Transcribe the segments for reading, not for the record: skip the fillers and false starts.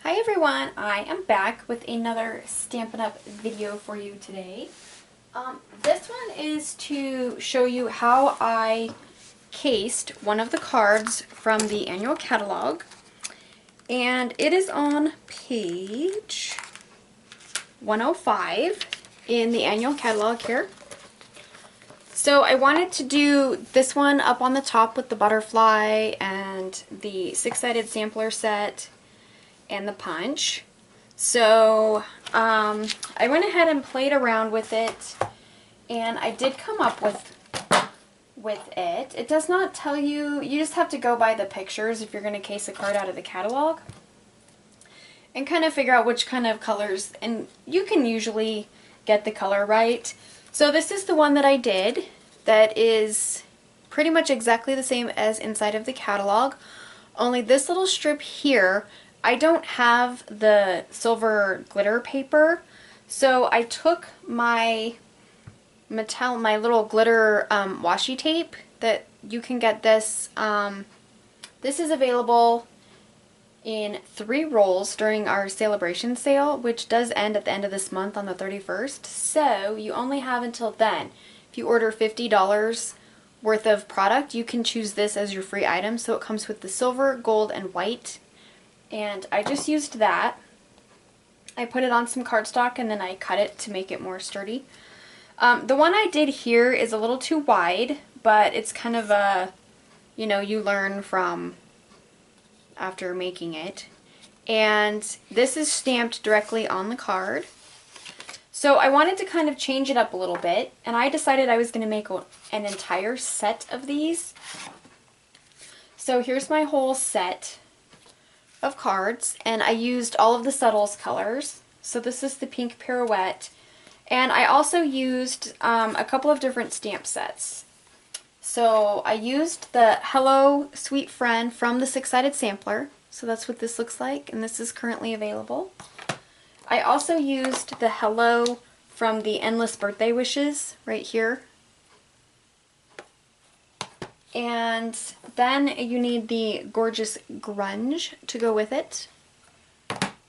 Hi everyone, I am back with another Stampin' Up! Video for you today. This one is to show you how I cased one of the cards from the annual catalog. And it is on page 105 in the annual catalog here. So I wanted to do this one up on the top with the butterfly and the six-sided sampler set and the punch. So I went ahead and played around with it, and I did come up with it. It does not tell you, you just have to go by the pictures if you're going to case a card out of the catalog and kind of figure out which kind of colors, and you can usually get the color right. So this is the one that I did that is pretty much exactly the same as inside of the catalog, only this little strip here, I don't have the silver glitter paper, so I took my little glitter washi tape that you can get this. This is available in 3 rolls during our celebration sale, which does end at the end of this month on the 31st, so you only have until then. If you order $50 worth of product, you can choose this as your free item. So it comes with the silver, gold, and white. And I just used that. I put it on some cardstock and then I cut it to make it more sturdy. The one I did here is a little too wide, but it's kind of a, you know, you learn from after making it. And this is stamped directly on the card. So I wanted to kind of change it up a little bit, and I decided I was going to make an entire set of these. So here's my whole set of cards, and I used all of the subtles colors. So this is the pink pirouette, and I also used a couple of different stamp sets. So I used the Hello Sweet Friend from the six-sided sampler, so that's what this looks like, and this is currently available. I also used the Hello from the Endless Birthday Wishes right here. And then you need the Gorgeous Grunge to go with it.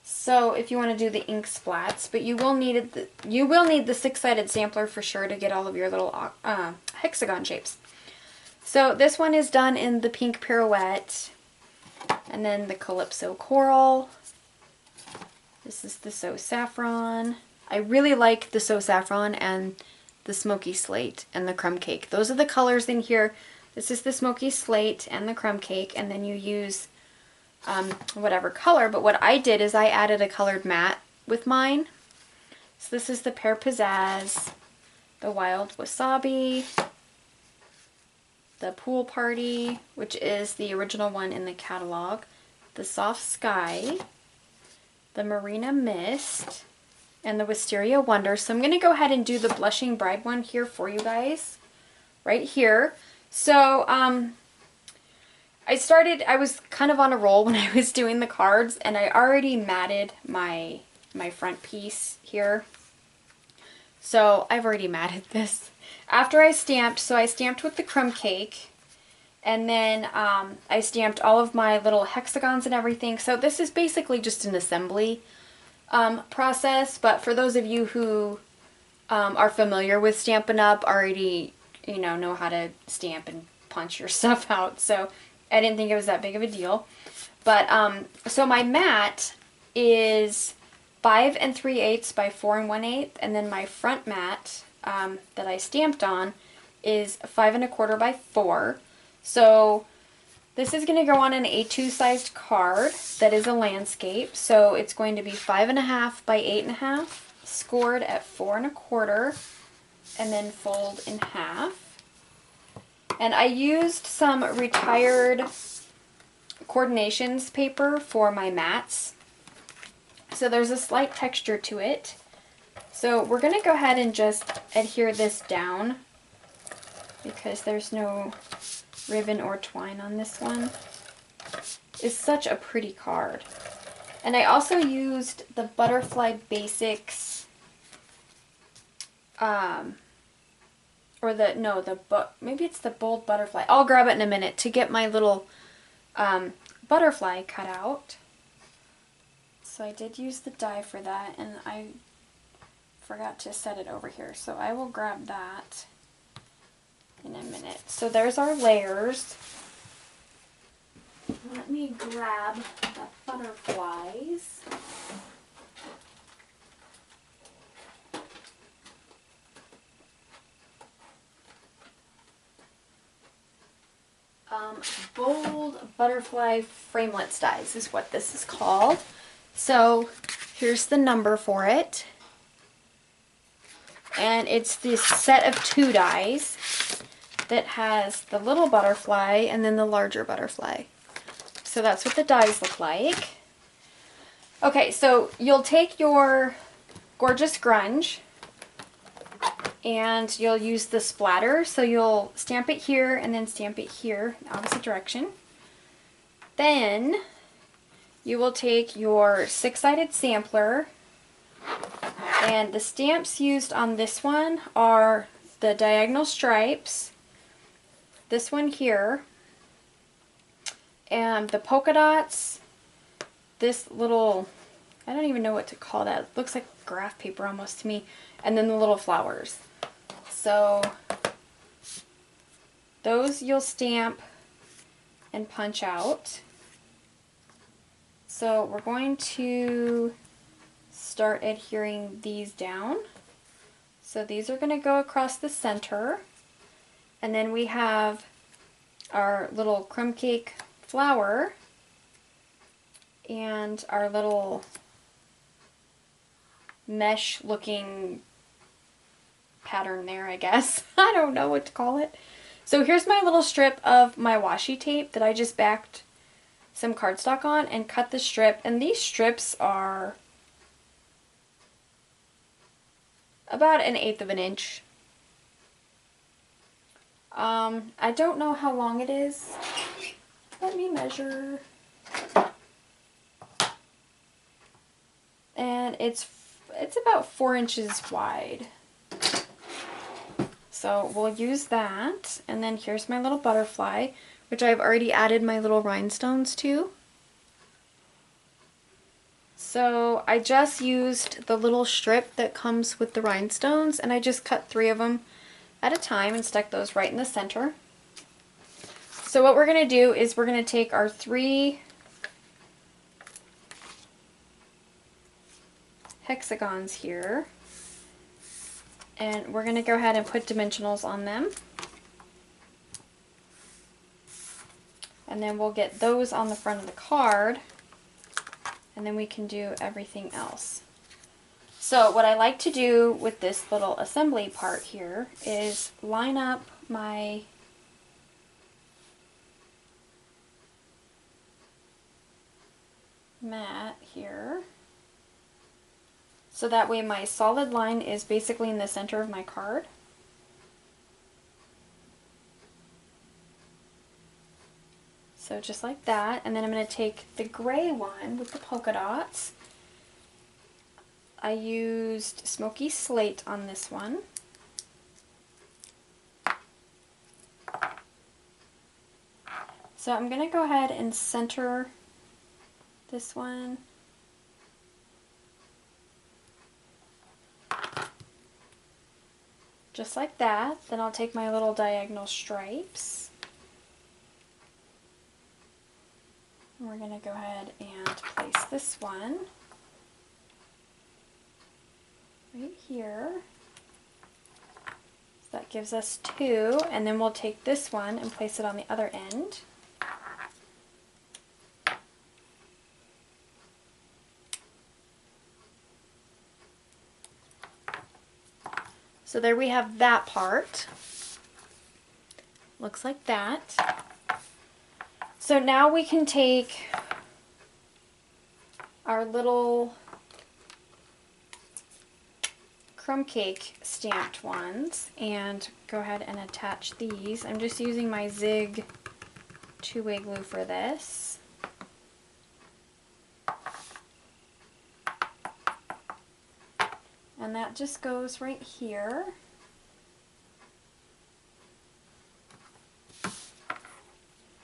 So if you want to do the ink splats, but you will need the six-sided sampler for sure to get all of your little hexagon shapes. So this one is done in the pink pirouette, and then the Calypso Coral. This is the So Saffron. I really like the So Saffron and the Smoky Slate and the Crumb Cake. Those are the colors in here. This is the Smoky Slate and the Crumb Cake, and then you use whatever color, but what I did is I added a colored matte with mine. So this is the Pear Pizzazz, the Wild Wasabi, the Pool Party, which is the original one in the catalog, the Soft Sky, the Marina Mist, and the Wisteria Wonder. So I'm going to go ahead and do the Blushing Bride one here for you guys, right here. So, I was kind of on a roll when I was doing the cards, and I already matted my front piece here. So, I've already matted this. After I stamped, so I stamped with the Crumb Cake, and then I stamped all of my little hexagons and everything. So, this is basically just an assembly process, but for those of you who are familiar with Stampin' Up! Already, you know how to stamp and punch your stuff out, so I didn't think it was that big of a deal. But so my mat is 5 3/8 by 4 1/8, and then my front mat that I stamped on is 5 1/4 by 4. So this is going to go on an A2 sized card that is a landscape, so it's going to be 5 1/2 by 8 1/2, scored at 4 1/4, and then fold in half. And I used some retired coordinations paper for my mats. So there's a slight texture to it. So we're going to go ahead and just adhere this down because there's no ribbon or twine on this one. It's such a pretty card. And I also used the Butterfly Basics maybe it's the Bold Butterfly. I'll grab it in a minute to get my little butterfly cut out. So I did use the die for that, and I forgot to set it over here. So I will grab that in a minute. So there's our layers. Let me grab the butterflies. Bold butterfly framelits dies is what this is called. So here's the number for it. And it's this set of 2 dies that has the little butterfly and then the larger butterfly. So that's what the dies look like. Okay, so you'll take your gorgeous grunge and you'll use the splatter. So you'll stamp it here and then stamp it here, opposite direction. Then you will take your 6-sided sampler, and the stamps used on this one are the diagonal stripes, this one here, and the polka dots, this little, I don't even know what to call that. It looks like graph paper almost to me, and then the little flowers. So those you'll stamp and punch out. So we're going to start adhering these down. So these are going to go across the center. And then we have our little crumb cake flower and our little mesh looking pattern there, I guess. I don't know what to call it. So here's my little strip of my washi tape that I just backed some cardstock on and cut the strip, and these strips are about 1/8 of an inch. I don't know how long it is. Let me measure. And it's about 4 inches wide. So we'll use that, and then here's my little butterfly, which I've already added my little rhinestones to. So I just used the little strip that comes with the rhinestones, and I just cut 3 of them at a time and stuck those right in the center. So what we're going to do is we're going to take our 3 hexagons here, and we're going to go ahead and put dimensionals on them. And then we'll get those on the front of the card, and then we can do everything else. So what I like to do with this little assembly part here is line up my mat here, so that way my solid line is basically in the center of my card. So just like that, and then I'm going to take the gray one with the polka dots. I used Smoky Slate on this one. So I'm going to go ahead and center this one. Just like that. Then I'll take my little diagonal stripes. We're going to go ahead and place this one right here. So that gives us 2, and then we'll take this one and place it on the other end. So there we have that part. Looks like that. So now we can take our little crumb cake stamped ones and go ahead and attach these. I'm just using my Zig 2-way glue for this. And that just goes right here.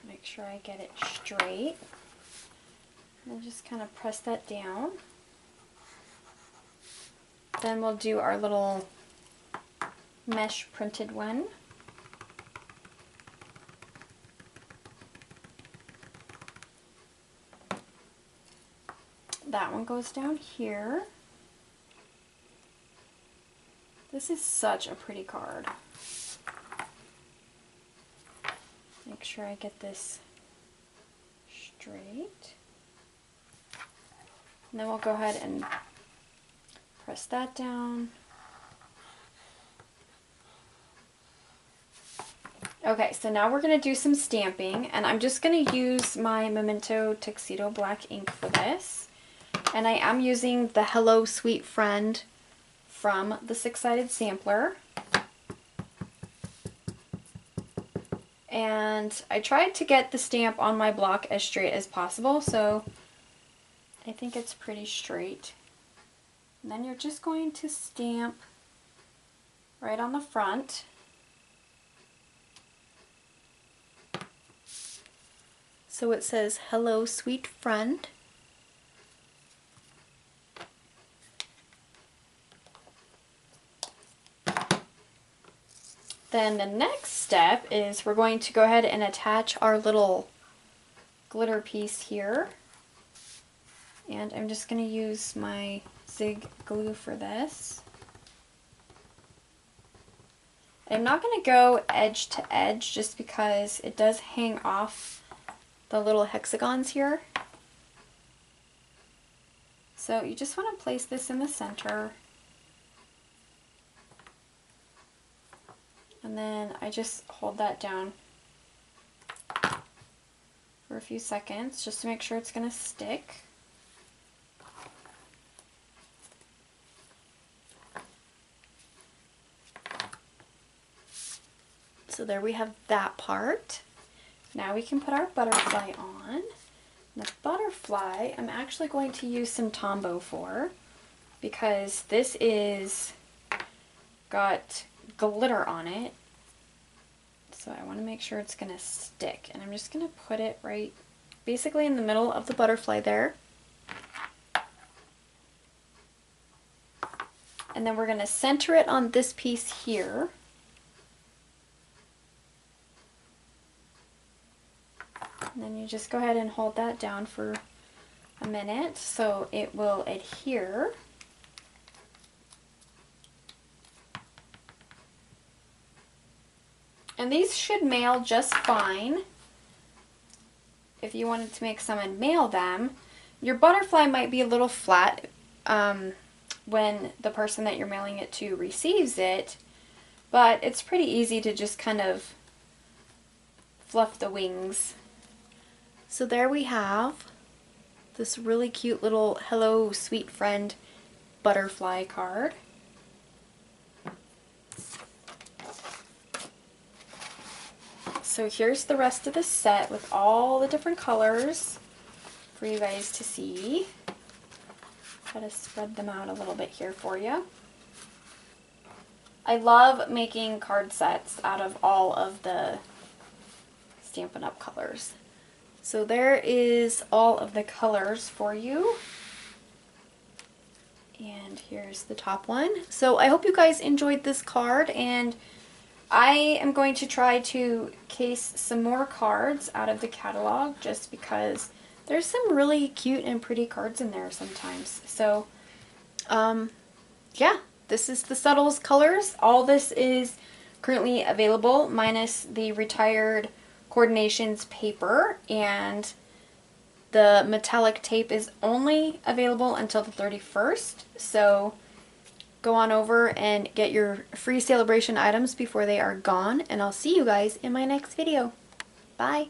Make sure I get it straight. And just kind of press that down. Then we'll do our little mesh printed one. That one goes down here. This is such a pretty card. Make sure I get this straight. And then we'll go ahead and press that down. Okay, so now we're going to do some stamping, and I'm just going to use my Memento Tuxedo Black ink for this. And I am using the Hello Sweet Friend from the Six-Sided Sampler. And I tried to get the stamp on my block as straight as possible, so I think it's pretty straight. And then you're just going to stamp right on the front. So it says, "Hello, sweet friend." Then the next step is we're going to go ahead and attach our little glitter piece here. And I'm just going to use my Zig glue for this. I'm not going to go edge to edge just because it does hang off the little hexagons here. So you just want to place this in the center. And then I just hold that down for a few seconds just to make sure it's going to stick. So there we have that part. Now we can put our butterfly on. The butterfly I'm actually going to use some Tombow for, because this is got glitter on it. So I want to make sure it's going to stick. And I'm just going to put it right basically in the middle of the butterfly there. And then we're going to center it on this piece here. And then you just go ahead and hold that down for a minute so it will adhere. And these should mail just fine. If you wanted to make some and mail them, your butterfly might be a little flat when the person that you're mailing it to receives it, but it's pretty easy to just kind of fluff the wings. So there we have this really cute little Hello Sweet Friend butterfly card. So here's the rest of the set with all the different colors for you guys to see. Try to spread them out a little bit here for you. I love making card sets out of all of the Stampin' Up! Colors. So there is all of the colors for you. And here's the top one. So I hope you guys enjoyed this card, and I am going to try to case some more cards out of the catalog just because there's some really cute and pretty cards in there sometimes. So, yeah, this is the Subtles colors. All this is currently available minus the retired coordinations paper, and the metallic tape is only available until the 31st. So go on over and get your free celebration items before they are gone, and I'll see you guys in my next video. Bye!